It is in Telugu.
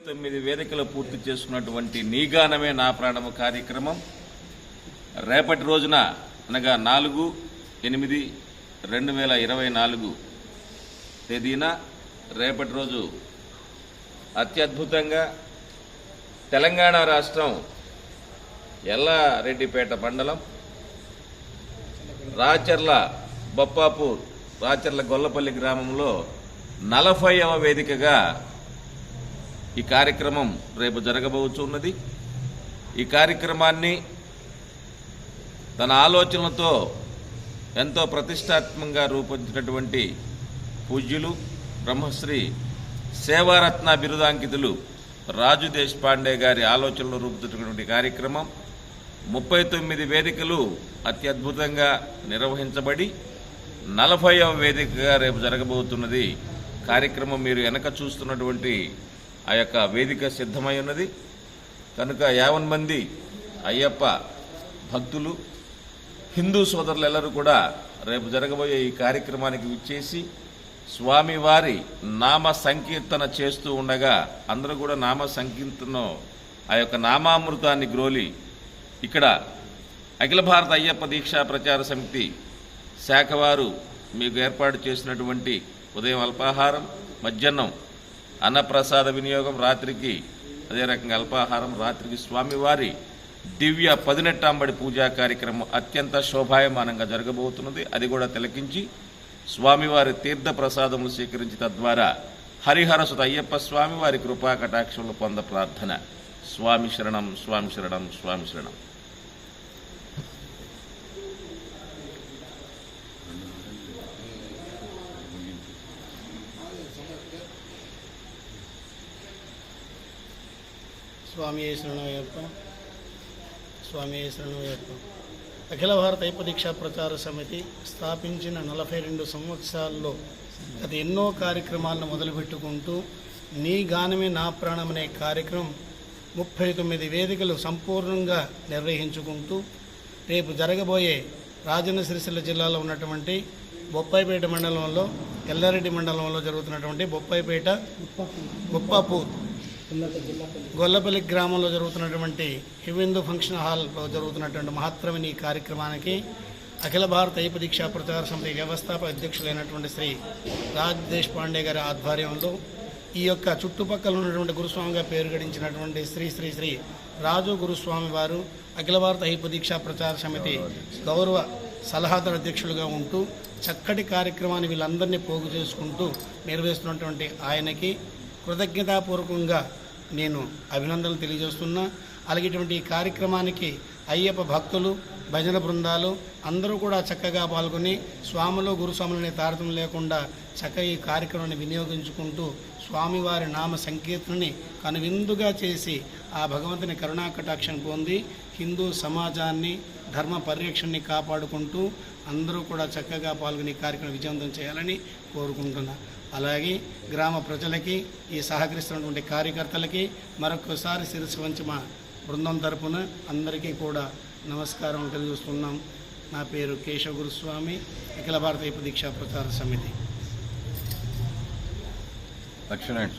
39 వేదికలు పూర్తి చేసుకున్నటువంటి నీగానమే నా ప్రాణము కార్యక్రమం రేపటి రోజున అనగా 4/8/2024 తేదీన రేపటి రోజు అత్యద్భుతంగా తెలంగాణ రాష్ట్రం ఎల్లారెడ్డిపేట మండలం రాచర్ల బొప్పాపూర్ రాచర్ల గొల్లపల్లి గ్రామంలో 40వ వేదికగా ఈ కార్యక్రమం రేపు జరగబోతున్నది। ఈ కార్యక్రమాన్ని తన ఆలోచనలతో ఎంతో ప్రతిష్టాత్మకంగా రూపొందించినటువంటి పూజ్యులు బ్రహ్మశ్రీ సేవారత్న బిరుదాంకితులు రాజు దేశపాండే గారి ఆలోచనలు రూపుదిద్దుకున్నటువంటి కార్యక్రమం 39 వేదికలు అత్యద్భుతంగా నిర్వహించబడి 40వ వేదికగా రేపు జరగబోతున్నది। కార్యక్రమం మీరు వెనక చూస్తున్నటువంటి ఆ యొక్క వేదిక సిద్ధమై ఉన్నది కనుక 50 మంది అయ్యప్ప భక్తులు హిందూ సోదరులెల్లరూ కూడా రేపు జరగబోయే ఈ కార్యక్రమానికి విచ్చేసి స్వామివారి నామ సంకీర్తన చేస్తూ ఉండగా అందరూ కూడా నామ సంకీర్తన ఆ యొక్క నామామృతాన్ని గ్రోలి ఇక్కడ అఖిల భారత అయ్యప్ప దీక్షా ప్రచార సమితి శాఖ వారు మీకు ఏర్పాటు చేసినటువంటి ఉదయం అల్పాహారం, మధ్యాహ్నం అన్నప్రసాద వినియోగం, రాత్రికి అదే రకంగా అల్పాహారం, రాత్రికి స్వామివారి దివ్య 18 పూజా కార్యక్రమం అత్యంత శోభాయమానంగా జరగబోతున్నది। అది కూడా తిలకించి స్వామివారి తీర్థ ప్రసాదములు స్వీకరించి తద్వారా హరిహరసుత అయ్యప్ప స్వామివారి కృపా కటాక్షములు పొంద ప్రార్థన। స్వామి శరణం, స్వామి శరణం, స్వామి శరణం। స్వామి శరణమయ్యప్ప, స్వామి శరణమయ్యప్ప। అఖిల భారత అయ్యప్ప దీక్షా ప్రచార సమితి స్థాపించిన 42 సంవత్సరాల్లో గత ఎన్నో కార్యక్రమాలను మొదలుపెట్టుకుంటూ నీ గానమే నా ప్రాణం అనే కార్యక్రమం 39 వేదికలు సంపూర్ణంగా నిర్వహించుకుంటూ రేపు జరగబోయే రాజన్న సిరిసిల్ల జిల్లాలో ఉన్నటువంటి బొప్పాయిపేట మండలంలో ఎల్లారెడ్డి మండలంలో జరుగుతున్నటువంటి బొప్పాపూర్ గొల్లపల్లి గ్రామంలో జరుగుతున్నటువంటి హిందూ ఫంక్షన్ హాల్లో జరుగుతున్నటువంటి మహత్తరమైన ఈ కార్యక్రమానికి అఖిల భారత అయ్యప్ప దీక్షా ప్రచార సమితి వ్యవస్థాపక అధ్యక్షులైనటువంటి శ్రీ రాజ్ దేశపాండే గారి ఆధ్వర్యంలో ఈ యొక్క చుట్టుపక్కల ఉన్నటువంటి గురుస్వామిగా పేరు గడించినటువంటి శ్రీ శ్రీ శ్రీ రాజు గురుస్వామి వారు అఖిల భారత అయ్యప్ప దీక్షా ప్రచార సమితి గౌరవ సలహాదారు అధ్యక్షులుగా ఉంటూ చక్కటి కార్యక్రమాన్ని వీళ్ళందరినీ పోగు చేసుకుంటూ నిర్వహిస్తున్నటువంటి ఆయనకి కృతజ్ఞతాపూర్వకంగా నేను అభినందనలు తెలియజేస్తున్నా। అలాగే ఇటువంటి ఈ కార్యక్రమానికి అయ్యప్ప భక్తులు, భజన బృందాలు అందరూ కూడా చక్కగా పాల్గొని స్వాములు గురుస్వాములని తారతమ్యం లేకుండా చక్కగా ఈ కార్యక్రమాన్ని వినియోగించుకుంటూ స్వామివారి నామ సంకీర్తనని కనువిందుగా చేసి ఆ భగవంతుని కరుణా కటాక్షం పొంది హిందూ సమాజాన్ని ధర్మ పరిరక్షణని కాపాడుకుంటూ అందరూ కూడా చక్కగా పాల్గొని ఈ కార్యక్రమం విజయవంతం చేయాలని కోరుకుంటున్నా। అలాగే గ్రామ ప్రజలకి, ఈ సహకరిస్తున్నటువంటి కార్యకర్తలకి మరొకసారి శిరస్సు వంచి మా బృందం తరపున అందరికీ కూడా నమస్కారం తెలియజేస్తున్నాం। నా పేరు కేశవ గురుస్వామి, అఖిల భారత అయ్యప్ప దీక్షా ప్రచార సమితి। లక్ష్మణ్